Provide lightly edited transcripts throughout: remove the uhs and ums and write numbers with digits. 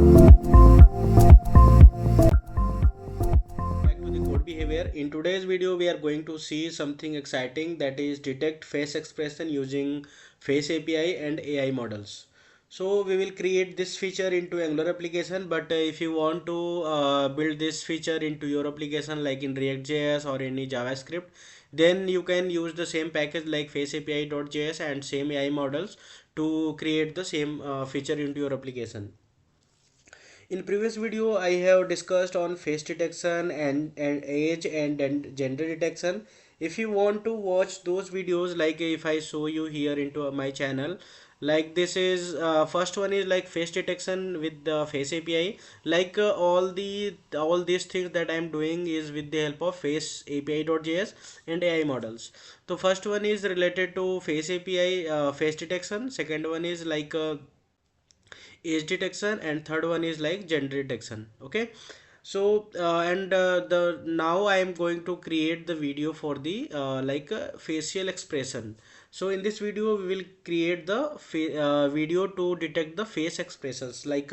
Back to the code behavior. In today's video, we are going to see something exciting, that is detect face expression using face API and AI models. So we will create this feature into Angular application, but if you want to build this feature into your application like in React.js or any JavaScript, then you can use the same package like face-api.js and same AI models to create the same feature into your application. In previous video, I have discussed on face detection and age and gender detection. If you want to watch those videos, like if I show you here into my channel, like this is first one is like face detection with the face API. Like all these things that I am doing is with the help of face API.js and AI models. So first one is related to face API face detection. Second one is like age detection, and third one is like gender detection. Okay, so and the now I am going to create the video for the facial expression. So in this video we will create the video to detect the face expressions, like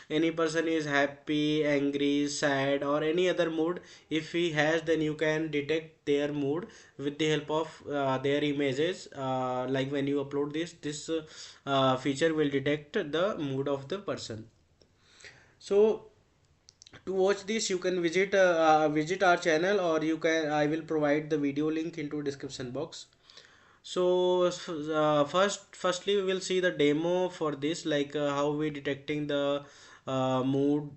any person is happy, angry, sad, or any other mood. If he has, then you can detect their mood with the help of their images. Like when you upload this feature will detect the mood of the person. So to watch this, you can visit our channel, or you can I will provide the video link into description box. So firstly we will see the demo for this, like how we detecting the mood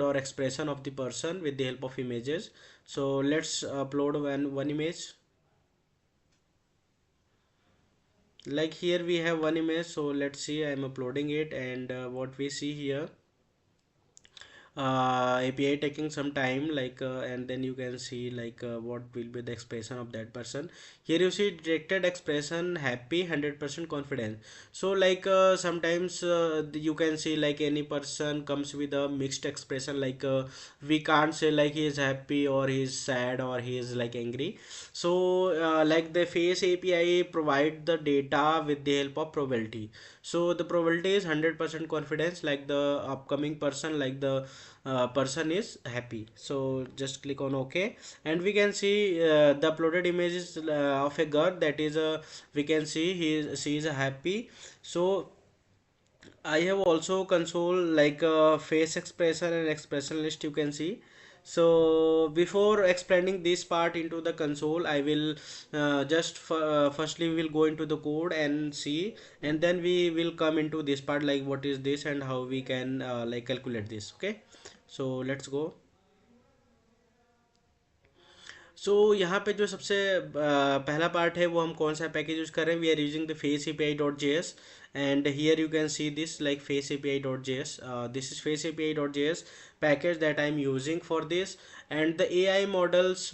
or expression of the person with the help of images. So let's upload one image. Like here we have one image, so let's see, I'm uploading it, and what we see here, API taking some time, like and then you can see like what will be the expression of that person. Here you see detected expression happy, 100% confidence. So like sometimes you can see like any person comes with a mixed expression, like we can't say like he is happy or he is sad or he is like angry. So like the face API provide the data with the help of probability. So the probability is 100% confidence, like the upcoming person, like the person is happy. So just click on OK, and we can see the uploaded image is of a girl, that is a, we can see she is happy. So I have also console like face expression and expression list, you can see. So before explaining this part into the console, I will firstly we will go into the code and see, and then we will come into this part, like what is this and how we can like calculate this. Okay, so let's go. सो यहाँ पे जो सबसे पहला part है वो हम कौन सा पैकेज यूज कर रहे हैं, we are using the face API dot J S. And here you can see this like face api dot js. This is face api dot js package that I'm using for this, and the AI models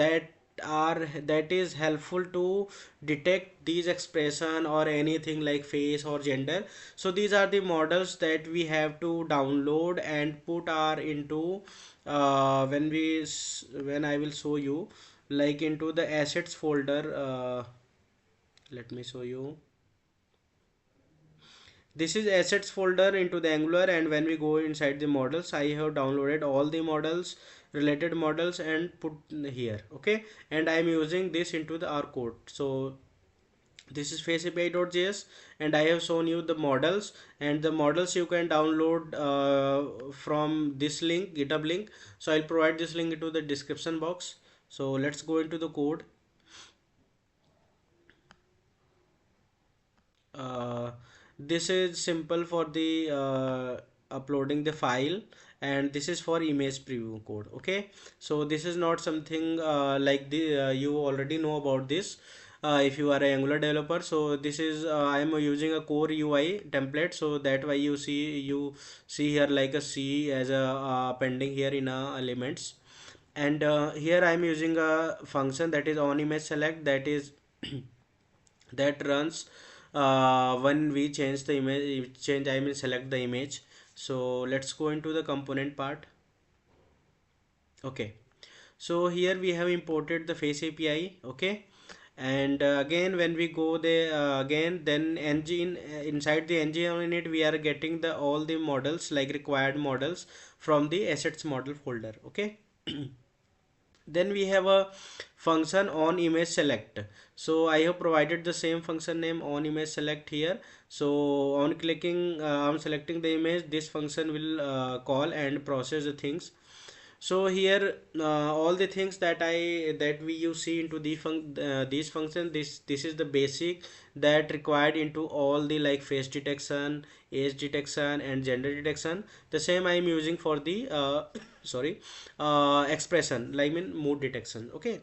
that is helpful to detect these expression or anything like face or gender. So these are the models that we have to download and put our into when I will show you, like into the assets folder. Let me show you. This is assets folder into the Angular, and when we go inside the models, I have downloaded all the models, related models, and put here. Okay, and I am using this into the our code. So this is face-api.js, and I have shown you the models, and the models you can download from this link, github link. So I'll provide this link into the description box. So let's go into the code. uh, this is simple for the uploading the file, and this is for image preview code. Okay, so this is not something like the you already know about this if you are a Angular developer. So this is I am using a core UI template, so that why you see here like a C as a pending here in elements. And here I am using a function that is on image select, that is that runs when we change the image, change I mean select the image. So let's go into the component part. Okay, so here we have imported the face API. Okay, and again when we go there again, then engine inside the engine unit we are getting the all the models like required models from the assets model folder. Okay. Then we have a function on image select. So I have provided the same function name on image select here. So on clicking on selecting the image, this function will call and process the things. So here all the things that we you see into these function, this is the basic that required into all the like face detection, age detection and gender detection. The same I am using for the sorry expression like mean mood detection. Okay.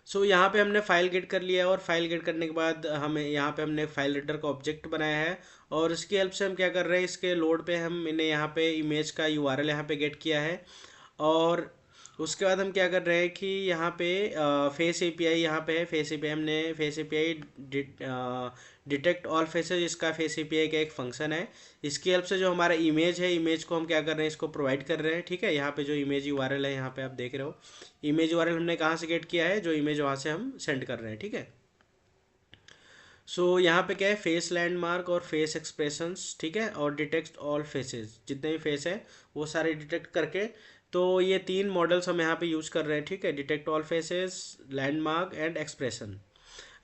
सो यहाँ पे हमने file gate कर लिया है, और file gate करने के बाद हमें यहाँ पे हमने फाइल रीडर का ऑब्जेक्ट बनाया है, और इसकी हेल्प से हम क्या कर रहे हैं, इसके लोड पे हमने यहाँ पे इमेज का यूआरएल यहाँ पे गेट किया है। और उसके बाद हम क्या कर रहे हैं कि यहाँ पे फेस एपीआई यहाँ पे है, फेस एपीआई हमने face API detect all faces, इसका फेस एपीआई का एक फंक्शन है। इसकी हेल्प से जो हमारा इमेज है, इमेज को हम क्या कर रहे हैं, इसको प्रोवाइड कर रहे हैं। ठीक है, यहाँ पे जो इमेज यूआरएल है यहाँ पे आप देख रहे हो, इमेज यूआरएल हमने कहाँ से गेट किया है, जो इमेज वहाँ से हम सेंड कर रहे हैं। ठीक है। सो यहाँ पे क्या है, फेस लैंडमार्क और फेस एक्सप्रेशंस। ठीक है, और डिटेक्ट ऑल फेसेस, जितने भी फेस है वो सारे डिटेक्ट करके, तो ये तीन मॉडल्स हम यहाँ पे यूज़ कर रहे हैं। ठीक है, detect all faces, landmark and expression.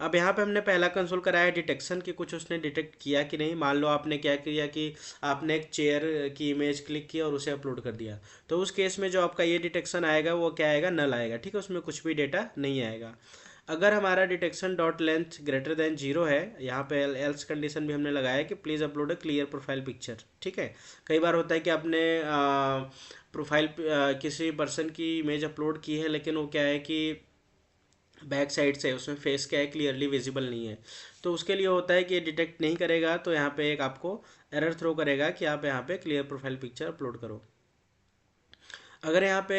अब यहाँ पे हमने पहला कंसोल कराया है डिटेक्शन कि कुछ उसने डिटेक्ट किया कि नहीं। मान लो आपने क्या किया कि आपने एक चेयर की इमेज क्लिक किया और उसे अपलोड कर दिया, तो उस केस में जो आपका ये डिटेक्शन आएगा वो क्या आएगा, नल आएगा। ठीक है, उसमें कुछ भी डेटा नहीं आएगा। अगर हमारा detection dot length greater than 0 है, यहाँ पे एल्स कंडीशन भी हमने लगाया है कि please upload a clear profile picture. ठीक है, कई बार होता है कि आपने प्रोफाइल किसी पर्सन की इमेज अपलोड की है, लेकिन वो क्या है कि बैक साइड से उसमें फेस क्या है, क्लियरली विजिबल नहीं है, तो उसके लिए होता है कि ये डिटेक्ट नहीं करेगा, तो यहाँ पे एक आपको एरर थ्रो करेगा कि आप यहाँ पे क्लियर प्रोफाइल पिक्चर अपलोड करो। अगर यहाँ पे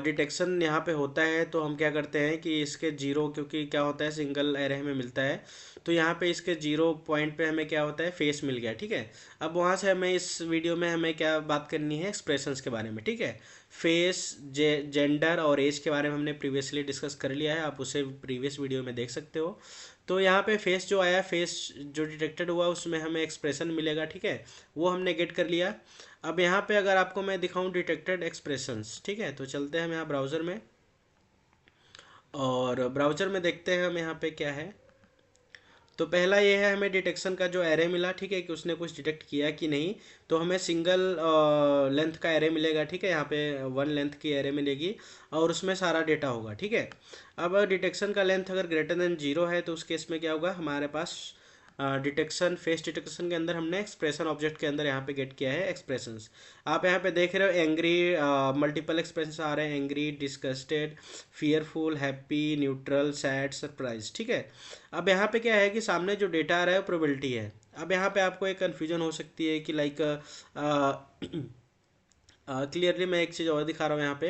डिटेक्शन यहाँ पे होता है, तो हम क्या करते हैं कि इसके जीरो, क्योंकि क्या होता है सिंगल एरे हमें मिलता है, तो यहाँ पे इसके जीरो पॉइंट पे हमें क्या होता है, फेस मिल गया। ठीक है, अब वहाँ से हमें इस वीडियो में हमें क्या बात करनी है, एक्सप्रेशंस के बारे में। ठीक है, फेस, जेंडर और एज के बारे में हमने प्रीवियसली डिस्कस कर लिया है, आप उसे प्रीवियस वीडियो में देख सकते हो। तो यहाँ पे फेस जो आया, फेस जो डिटेक्टेड हुआ उसमें हमें एक्सप्रेशन मिलेगा। ठीक है, वो हमने गेट कर लिया। अब यहाँ पे अगर आपको मैं दिखाऊं डिटेक्टेड एक्सप्रेशंस, ठीक है, तो चलते हैं हम यहाँ ब्राउज़र में, और ब्राउज़र में देखते हैं हम यहाँ पे क्या है। तो पहला ये है, हमें डिटेक्शन का जो एरे मिला। ठीक है, कि उसने कुछ डिटेक्ट किया कि नहीं, तो हमें सिंगल लेंथ का एरे मिलेगा। ठीक है, यहाँ पे वन लेंथ की एरे मिलेगी और उसमें सारा डेटा होगा। ठीक है, अब डिटेक्शन का लेंथ अगर ग्रेटर देन 0 है, तो उस केस में क्या होगा, हमारे पास डिटेक्शन, फेस डिटेक्शन के अंदर हमने एक्सप्रेशन ऑब्जेक्ट के अंदर यहाँ पे गेट किया है एक्सप्रेशंस। आप यहाँ पे देख रहे हो एंग्री, मल्टीपल एक्सप्रेशंस आ रहे हैं, angry, disgusted, fearful, happy, neutral, sad, surprise. ठीक है, अब यहाँ पे क्या है कि सामने जो डेटा आ रहा है वो प्रोबेबिलिटी है। अब यहाँ पे आपको एक कन्फ्यूजन हो सकती है कि लाइक क्लियरली मैं एक चीज़ और दिखा रहा हूँ यहाँ पे,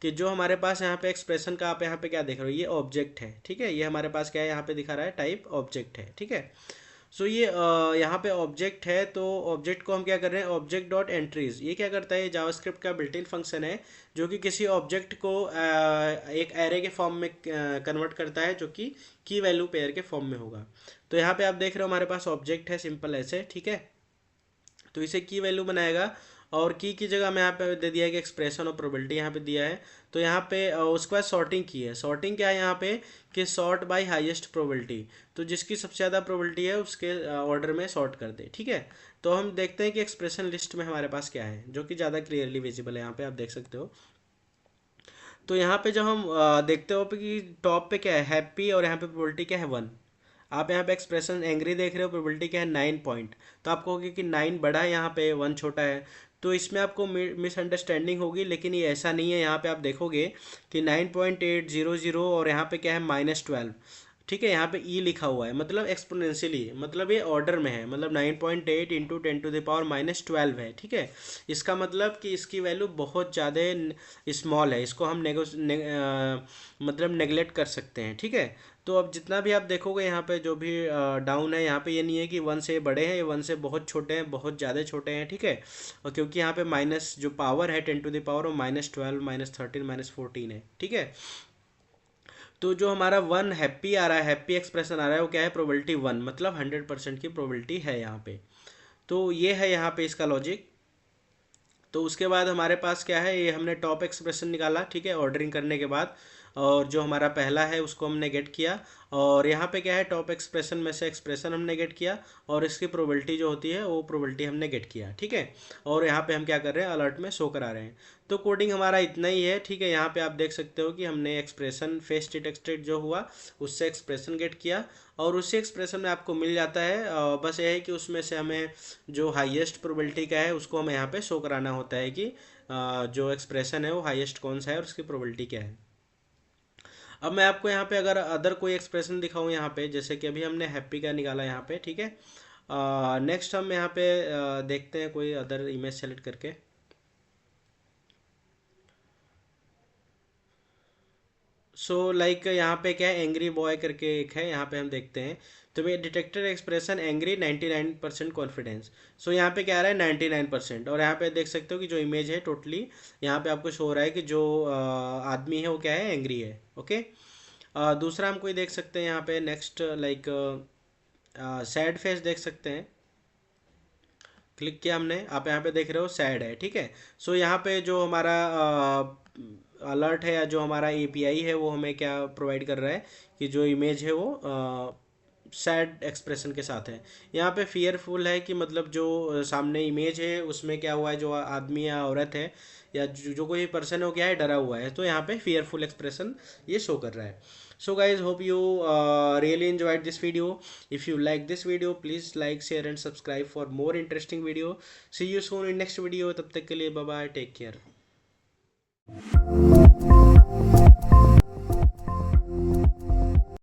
कि जो हमारे पास यहाँ पे एक्सप्रेशन का आप यहाँ पे क्या देख रहे हो, ये ऑब्जेक्ट है। ठीक है, ये हमारे पास क्या है, यहाँ पे दिखा रहा है टाइप ऑब्जेक्ट है। ठीक है, सो ये यहाँ पे ऑब्जेक्ट है, तो ऑब्जेक्ट को हम क्या कर रहे हैं, ऑब्जेक्ट डॉट एंट्रीज, ये क्या करता है, ये जावास्क्रिप्ट का बिल्ट इन फंक्शन है, जो कि किसी ऑब्जेक्ट को एक एरे के फॉर्म में कन्वर्ट करता है, जो कि की वैल्यू पेयर के फॉर्म में होगा। तो यहाँ पे आप देख रहे हो हमारे पास ऑब्जेक्ट है, सिंपल ऐसे। ठीक है, तो इसे की वैल्यू बनाएगा, और की जगह मैं यहाँ पे दे दिया है कि एक्सप्रेशन और प्रोबेबिलिटी यहाँ पे दिया है। तो यहाँ पे उसके बाद सॉर्टिंग की है। सॉर्टिंग क्या है यहाँ पे, कि सॉर्ट बाय हाईएस्ट प्रोबेबिलिटी, तो जिसकी सबसे ज़्यादा प्रोबेबिलिटी है उसके ऑर्डर में सॉर्ट कर दे। ठीक है, तो हम देखते हैं कि एक्सप्रेशन लिस्ट में हमारे पास क्या है, जो कि ज़्यादा क्लियरली विजिबल है, यहाँ पे आप देख सकते हो। तो यहाँ पे जब हम देखते हो कि टॉप पे क्या है, हैप्पी, और यहाँ पे प्रोबेबिलिटी क्या है, 1। आप यहाँ पे एक्सप्रेशन एंग्री देख रहे हो, प्रोबेबिलिटी क्या है, 9 पॉइंट। तो आप कहोगे कि 9 बड़ा है, यहाँ पे 1 छोटा है, तो इसमें आपको मिसअंडरस्टैंडिंग होगी, लेकिन ये ऐसा नहीं है। यहाँ पे आप देखोगे कि 9.800, और यहाँ पे क्या है, -12। ठीक है, यहाँ पे ई लिखा हुआ है, मतलब एक्सपोनेंशियली, मतलब ये ऑर्डर में है, मतलब 9.8 इंटू 10⁻12 है। ठीक है, इसका मतलब कि इसकी वैल्यू बहुत ज़्यादा स्मॉल है, इसको हम मतलब नेगलेक्ट कर सकते हैं। ठीक है, तो अब जितना भी आप देखोगे यहाँ पे जो भी डाउन है, यहाँ पे ये नहीं है कि 1 से बड़े हैं, ये 1 से बहुत छोटे हैं, बहुत ज़्यादा छोटे हैं। ठीक है, और क्योंकि यहाँ पे माइनस जो पावर है 10⁻, वो -12, -13, -14 है। ठीक है, तो जो हमारा वन हैप्पी आ रहा है, हैप्पी एक्सप्रेशन आ रहा है, वो क्या है, प्रोबेबिलिटी वन, मतलब 100% की प्रोबेबिलिटी है यहाँ पे। तो ये है यहाँ पे इसका लॉजिक। तो उसके बाद हमारे पास क्या है, ये हमने टॉप एक्सप्रेशन निकाला, ठीक है, ऑर्डरिंग करने के बाद। और जो हमारा पहला है उसको हमने गेट किया। और यहाँ पे क्या है, टॉप एक्सप्रेशन में से एक्सप्रेशन हमने गेट किया, और इसकी प्रोबेबिलिटी जो होती है वो प्रोबेबिलिटी हमने गेट किया, ठीक है। और यहाँ पे हम क्या कर रहे हैं, अलर्ट में शो करा रहे हैं। तो कोडिंग हमारा इतना ही है, ठीक है। यहाँ पे आप देख सकते हो कि हमने एक्सप्रेशन फेस डिटेक्टेड जो हुआ, उससे एक्सप्रेशन गेट किया, और उसी एक्सप्रेशन में आपको मिल जाता है। बस ये है कि उसमें से हमें जो हाईएस्ट प्रोबेबिलिटी का है उसको हमें यहाँ पे शो कराना होता है कि जो एक्सप्रेशन है वो हाईएस्ट कौन सा है और उसकी प्रोबेबिलिटी क्या है। अब मैं आपको यहाँ पे अगर अदर कोई एक्सप्रेशन दिखाऊँ यहाँ पे, जैसे कि अभी हमने हैप्पी का निकाला यहाँ पे, ठीक है। नेक्स्ट हम यहाँ पे देखते हैं कोई अदर इमेज सेलेक्ट करके। लाइक यहाँ पे क्या है, एंग्री बॉय करके एक है, यहाँ पे हम देखते हैं। तो ये डिटेक्टेड एक्सप्रेशन एंग्री 99% कॉन्फिडेंस। यहाँ पे क्या आ रहा है, 99%। और यहाँ पे देख सकते हो कि जो इमेज है टोटली, यहाँ पे आपको शो हो रहा है कि जो आदमी है वो क्या है, एंग्री है। ओके। दूसरा हम कोई देख सकते हैं यहाँ पे, नेक्स्ट लाइक सैड फेस देख सकते हैं। क्लिक किया हमने, आप यहाँ पे देख रहे हो सैड है, ठीक है। यहाँ पे जो हमारा अलर्ट है या जो हमारा एपीआई है वो हमें क्या प्रोवाइड कर रहा है कि जो इमेज है वो सैड एक्सप्रेशन के साथ है। यहाँ पे फियरफुल है कि मतलब जो सामने इमेज है उसमें क्या हुआ है, जो आदमी या औरत है या जो कोई पर्सन है वो क्या है, डरा हुआ है। तो यहाँ पे फियरफुल एक्सप्रेशन ये शो कर रहा है। So guys, hope you really enjoyed this video. If you like this video, please like, share and subscribe for more interesting video. See you soon in next video. तब तक के लिए bye bye, take care.